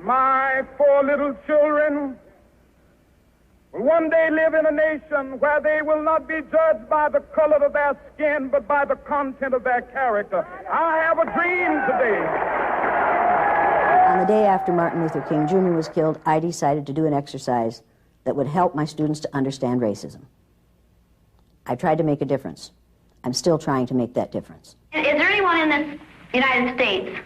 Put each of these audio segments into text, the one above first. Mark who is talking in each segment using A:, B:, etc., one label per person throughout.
A: My four little children will one day live in a nation where they will not be judged by the color of their skin, but by the content of their character. I have a dream today.
B: On the day after Martin Luther King Jr. was killed, I decided to do an exercise that would help my students to understand racism. I tried to make a difference. I'm still trying to make that difference.
C: Is there anyone in the United States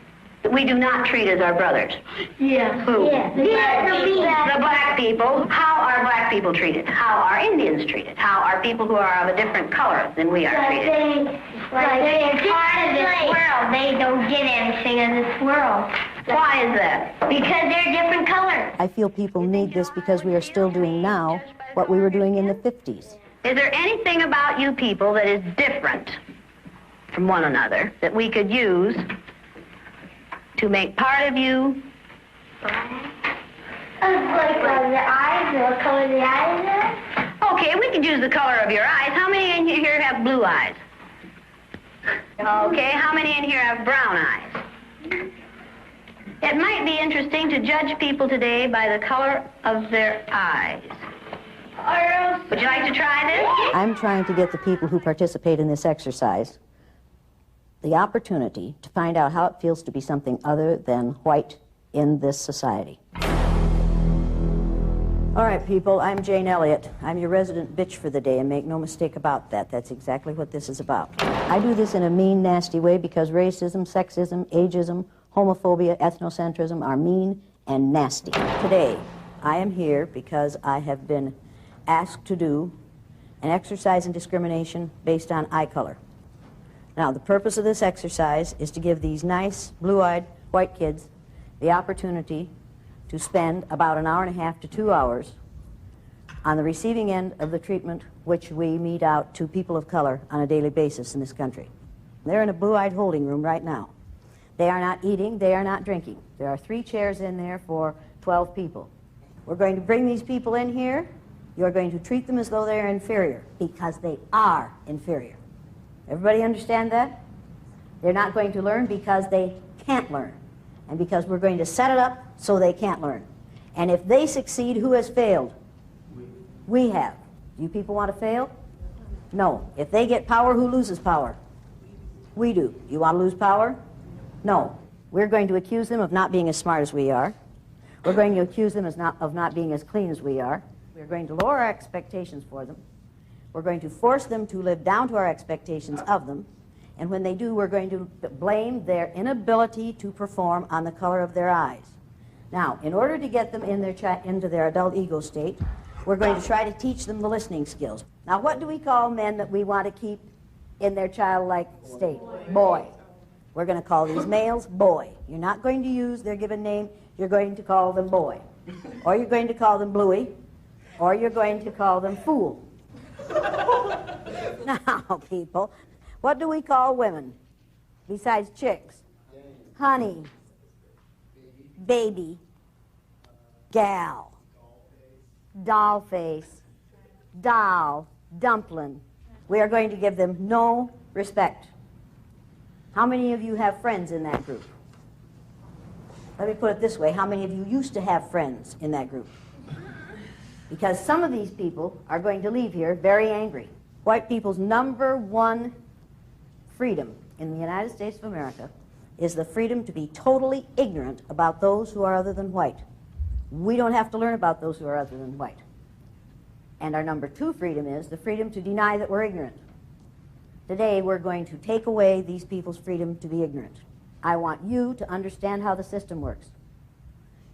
C: that we do not treat as our brothers?
D: Yeah.
C: Who?
D: Yeah.
C: The black people. How are black people treated? How are Indians treated? How are people who are of a different color than we are treated?
D: Like they're part of this world. They don't get anything in this world.
C: Why is that?
D: Because they're different colors.
B: I feel people need this because we are still doing now what we were doing in the 50s.
C: Is there anything about you people that is different from one another that we could use to make part of you?
D: Like the eyes, the color of the eyes.
C: Okay, we could use the color of your eyes. How many in here have blue eyes? Okay, how many in here have brown eyes? It might be interesting to judge people today by the color of their eyes. Would you like to try this?
B: I'm trying to get the people who participate in this exercise the opportunity to find out how it feels to be something other than white in this society. All right, people, I'm Jane Elliott. I'm your resident bitch for the day, and make no mistake about that. That's exactly what this is about. I do this in a mean, nasty way because racism, sexism, ageism, homophobia, ethnocentrism are mean and nasty. Today, I am here because I have been asked to do an exercise in discrimination based on eye color. Now, the purpose of this exercise is to give these nice, blue-eyed white kids the opportunity to spend about an hour and a half to 2 hours on the receiving end of the treatment which we mete out to people of color on a daily basis in this country. They're in a blue-eyed holding room right now. They are not eating, they are not drinking. There are 3 chairs in there for 12 people. We're going to bring these people in here. You're going to treat them as though they're inferior, because they are inferior. Everybody understand that? They're not going to learn because they can't learn, and because we're going to set it up so they can't learn. And if they succeed, who has failed? We have. Do you people want to fail? No. If they get power, who loses power? We do. You want to lose power? No. We're going to accuse them of not being as smart as we are. We're going to accuse them of not being as clean as we are. We're going to lower our expectations for them. We're going to force them to live down to our expectations of them. And when they do, we're going to blame their inability to perform on the color of their eyes. Now, in order to get them into their adult ego state, we're going to try to teach them the listening skills. Now, what do we call men that we want to keep in their childlike state? Boy. We're going to call these males boy. You're not going to use their given name. You're going to call them boy. Or you're going to call them bluey. Or you're going to call them fool. Now, people, what do we call women besides chicks? Honey, baby, gal, doll face, doll, dumpling. We are going to give them no respect. How many of you have friends in that group? Let me put it this way. How many of you used to have friends in that group? Because some of these people are going to leave here very angry. White people's #1 freedom in the United States of America is the freedom to be totally ignorant about those who are other than white. We don't have to learn about those who are other than white. And our #2 freedom is the freedom to deny that we're ignorant. Today, we're going to take away these people's freedom to be ignorant. I want you to understand how the system works.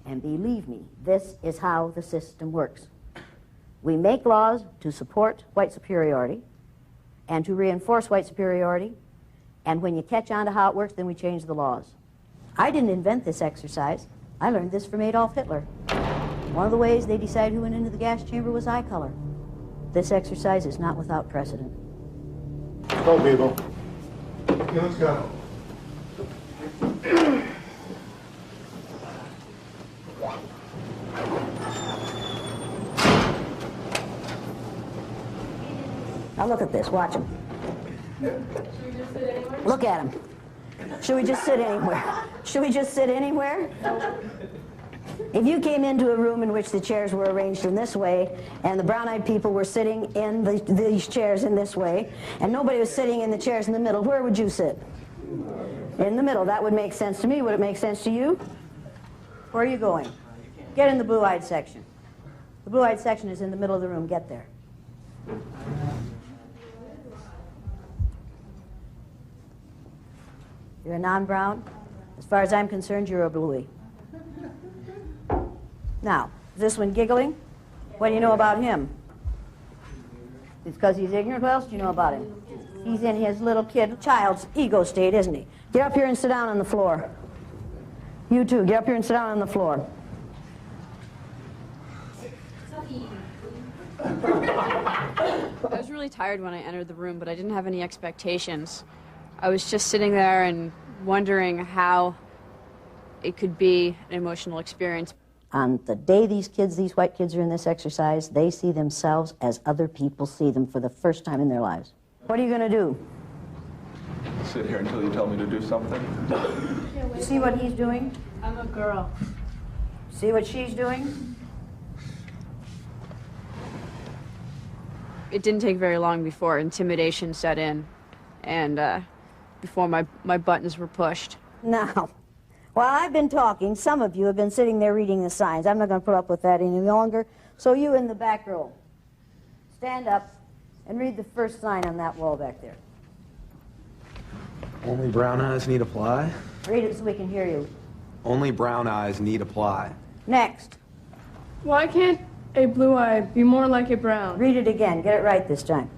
B: And believe me, this is how the system works. We make laws to support white superiority and to reinforce white superiority, and when you catch on to how it works, then we change the laws. I didn't invent this exercise. I learned this from Adolf Hitler. One of the ways they decided who went into the gas chamber was eye color. This exercise is not without precedent.
E: Go, people. Okay, let's go.
B: Now look at this, watch him. Look at him. Should we just sit anywhere? Should we just sit anywhere? If you came into a room in which the chairs were arranged in this way, and the brown-eyed people were sitting in these chairs in this way, and nobody was sitting in the chairs in the middle, where would you sit? In the middle. That would make sense to me. Would it make sense to you? Where are you going? Get in the blue-eyed section. The blue-eyed section is in the middle of the room. Get there. You're a non-brown? As far as I'm concerned, you're a bluey. Now, is this one giggling? What do you know about him? It's because he's ignorant? What else do you know about him? He's in his little child's ego state, isn't he? Get up here and sit down on the floor. You too, get up here and sit down on the floor.
F: I was really tired when I entered the room, but I didn't have any expectations. I was just sitting there and wondering how it could be an emotional experience.
B: On the day these white kids are in this exercise, they see themselves as other people see them for the first time in their lives. What are you going to do?
G: Sit here until you tell me to do something.
B: You see what he's doing?
H: I'm a girl.
B: See what she's doing?
F: It didn't take very long before intimidation set in and before my buttons were pushed.
B: Now, while I've been talking, some of you have been sitting there reading the signs. I'm not going to put up with that any longer. So you in the back row, stand up and read the first sign on that wall back there.
I: Only brown eyes need apply?
B: Read it so we can hear you.
I: Only brown eyes need apply.
B: Next.
H: Why can't a blue eye be more like a brown?
B: Read it again. Get it right this time.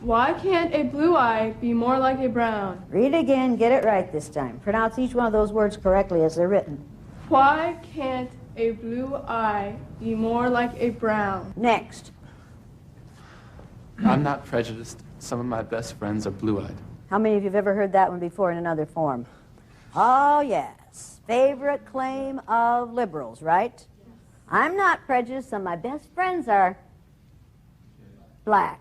H: Why can't a blue eye be more like a brown?
B: Read it again. Get it right this time. Pronounce each one of those words correctly as they're written.
H: Why can't a blue eye be more like a brown?
B: Next.
J: I'm not prejudiced. Some of my best friends are blue-eyed.
B: How many of you have ever heard that one before in another form? Oh, yes. Favorite claim of liberals, right? I'm not prejudiced. Some of my best friends are black.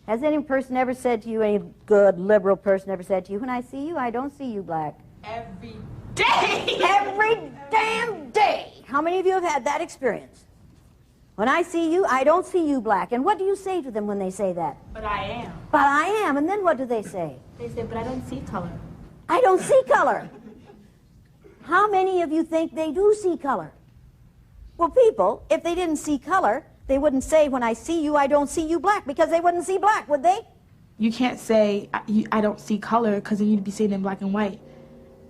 B: Has any person ever said to you, any good liberal person ever said to you, when I see you, I don't see you black?
H: Every day!
B: Every damn day! How many of you have had that experience? When I see you, I don't see you black. And what do you say to them when they say that?
H: But I am.
B: But I am. And then what do they say?
H: They say, but I don't see color.
B: I don't see color. How many of you think they do see color? Well, people, if they didn't see color, they wouldn't say, when I see you, I don't see you black, because they wouldn't see black, would they?
K: You can't say, I don't see color, because then you'd be seeing it in black and white.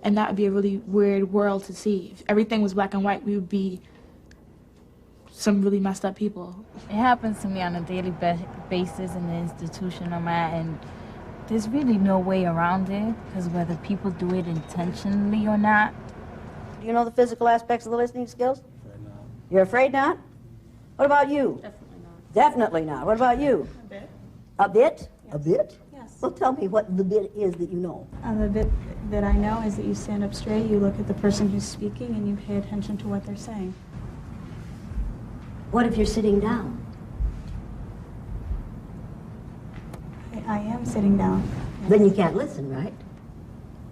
K: And that would be a really weird world to see. If everything was black and white, we would be some really messed up people.
L: It happens to me on a daily basis in the institution I'm at, and there's really no way around it, because whether people do it intentionally or not.
B: Do you know the physical aspects of the listening skills? You're afraid not? What about you?
H: Definitely not.
B: Definitely not. What about you?
H: A bit.
B: A bit?
H: Yes.
B: A bit?
H: Yes.
B: Well, tell me what the bit is that you know.
M: The bit that I know is that you stand up straight, you look at the person who's speaking, and you pay attention to what they're saying.
B: What if you're sitting down?
M: I am sitting down. Yes.
B: Then you can't listen, right?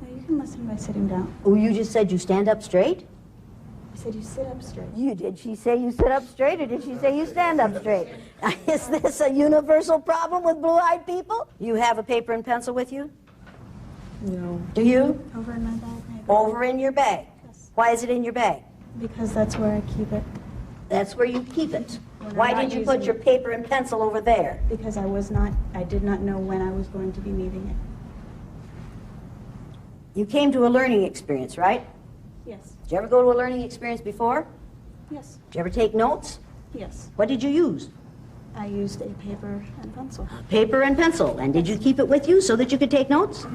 M: No, you can listen by sitting down.
B: Oh, you just said you stand up straight?
M: I said you sit up straight.
B: Did she say you sit up straight, or did she say you stand up straight? Is this a universal problem with blue-eyed people? You have a paper and pencil with you?
M: No.
B: Do you?
M: Over in my bag, maybe.
B: Over in your bag?
M: Yes.
B: Why is it in your bag?
M: Because that's where I keep it.
B: That's where you keep it.
M: When
B: Why
M: I'm not
B: did you put
M: using
B: your
M: it.
B: paper and pencil over there?
M: Because I did not know when I was going to be needing it.
B: You came to a learning experience, right?
M: Yes.
B: Did you ever go to a learning experience before?
M: Yes.
B: Did you ever take notes?
M: Yes.
B: What did you use?
M: I used a paper and pencil.
B: Paper and pencil. And did you keep it with you so that you could take notes?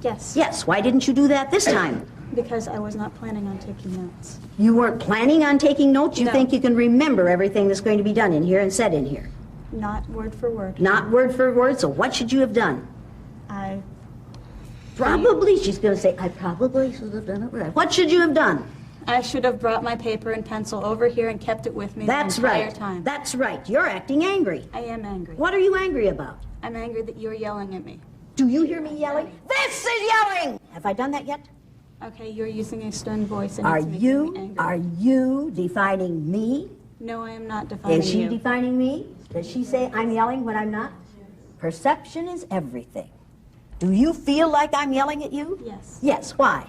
M: Yes.
B: Yes. Why didn't you do that this time?
M: Because I was not planning on taking notes.
B: You weren't planning on taking notes? You
M: No.
B: think you can remember everything that's going to be done in here and said in here?
M: Not word for word.
B: Not word for word, so what should you have done?
M: I
B: Probably, she's going to say, I probably should have done it right. What should you have done?
M: should have brought my paper and pencil over here and kept it with me
B: That's
M: the entire
B: right.
M: time.
B: That's right. You're acting angry.
M: I am angry.
B: What are you angry about?
M: I'm angry that you're yelling at me.
B: Do you hear me yelling? This is yelling! Have I done that yet?
M: Okay, you're using a stern voice and
B: Are
M: it's making me
B: you,
M: angry.
B: are you defining me?
M: No, I am not defining
B: Is she
M: you.
B: defining me? Does she say I'm yelling when I'm not? Perception is everything. Do you feel like I'm yelling at you?
M: Yes.
B: Yes, why?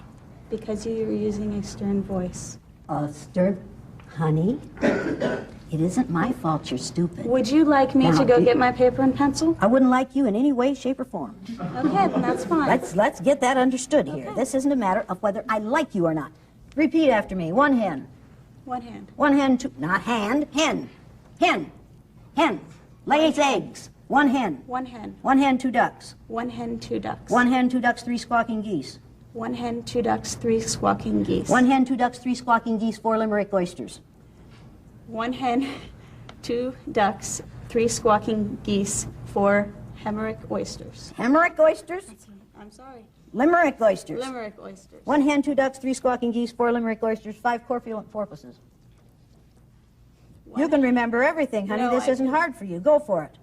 M: Because you're using a stern voice.
B: A stern... Honey, it isn't my fault you're stupid.
M: Would you like me
B: Now,
M: to go get my paper and pencil?
B: I wouldn't like you in any way, shape, or form.
M: Okay, then that's fine.
B: Let's get that understood here. This isn't a matter of whether I like you or not. Repeat after me. One hen.
M: One hand.
B: One hen, two... Not hand. Hen. Hen. Hen. Lays eggs. One hen.
M: One hen.
B: One hen, two ducks.
M: One hen, two ducks.
B: One hen, two ducks, three squawking geese.
M: One hen, two ducks, three squawking geese.
B: One hen, two ducks, three squawking geese, four limerick oysters.
M: One hen, two ducks, three squawking geese, four Hemerick oysters.
B: Hemerick oysters?
M: I'm sorry.
B: Limerick oysters.
M: Limerick oysters.
B: One hen, two ducks, three squawking geese, four limerick oysters, five corpulent porpoises. You can remember everything, honey.
M: No,
B: This
M: I
B: isn't
M: can't.
B: hard for you. Go for it.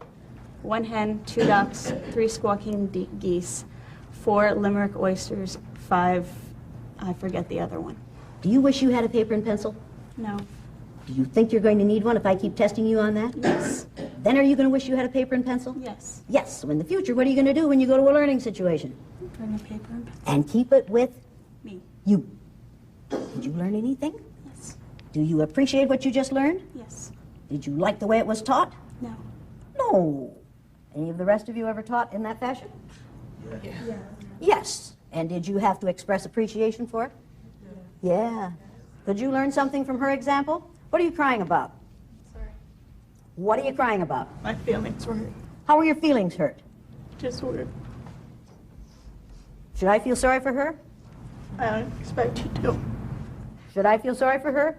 M: One hen, two ducks, three squawking geese, four Limerick oysters, five, I forget the other one.
B: Do you wish you had a paper and pencil?
M: No.
B: Do you think you're going to need one if I keep testing you on that?
M: Yes.
B: Then are you going to wish you had a paper and pencil?
M: Yes.
B: Yes. So in the future, what are you going to do when you go to a learning situation?
M: Bring a paper and pencil.
B: And keep it with
M: Me.
B: you. Did you learn anything?
M: Yes.
B: Do you appreciate what you just learned?
M: Yes.
B: Did you like the way it was taught?
M: No.
B: No. Any of the rest of you ever taught in that fashion?
M: Yeah.
B: Yes. And did you have to express appreciation for it? Yeah. Could you learn something from her example? What are you crying about?
M: Sorry.
B: What are you crying about?
M: My feelings were hurt.
B: How were your feelings hurt?
M: Just weird.
B: Should I feel sorry for her?
M: I don't expect you to.
B: Should I feel sorry for her?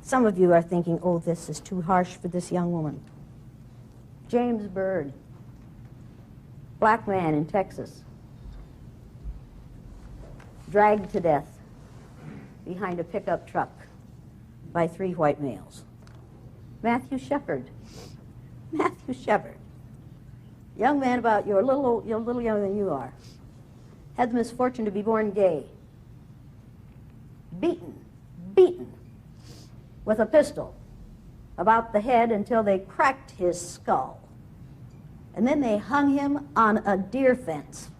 B: Some of you are thinking, oh, this is too harsh for this young woman. James Byrd, black man in Texas, dragged to death behind a pickup truck by three white males. Matthew Shepard, young man about you're a little younger than you are, had the misfortune to be born gay, beaten with a pistol about the head until they cracked his skull. And then they hung him on a deer fence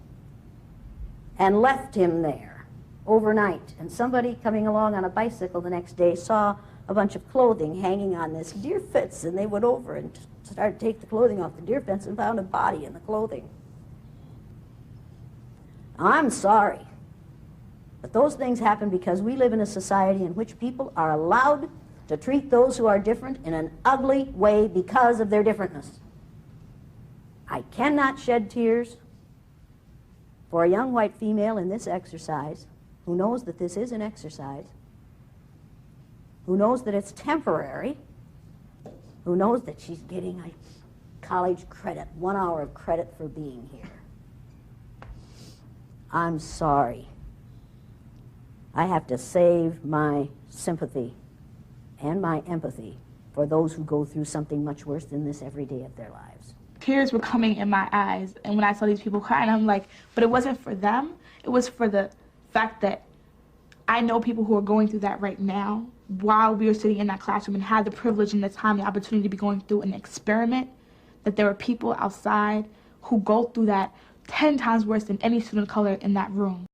B: and left him there overnight. And somebody coming along on a bicycle the next day saw a bunch of clothing hanging on this deer fence, and they went over and started to take the clothing off the deer fence and found a body in the clothing. I'm sorry, but those things happen because we live in a society in which people are allowed to treat those who are different in an ugly way because of their differentness. I cannot shed tears for a young white female in this exercise who knows that this is an exercise, who knows that it's temporary, who knows that she's getting a college credit, 1 hour of credit for being here. I'm sorry. I have to save my sympathy and my empathy for those who go through something much worse than this every day of their lives.
K: Tears were coming in my eyes, and when I saw these people crying, I'm like, but it wasn't for them. It was for the fact that I know people who are going through that right now while we were sitting in that classroom and had the privilege and the time, the opportunity to be going through an experiment, that there are people outside who go through that 10 times worse than any student of color in that room.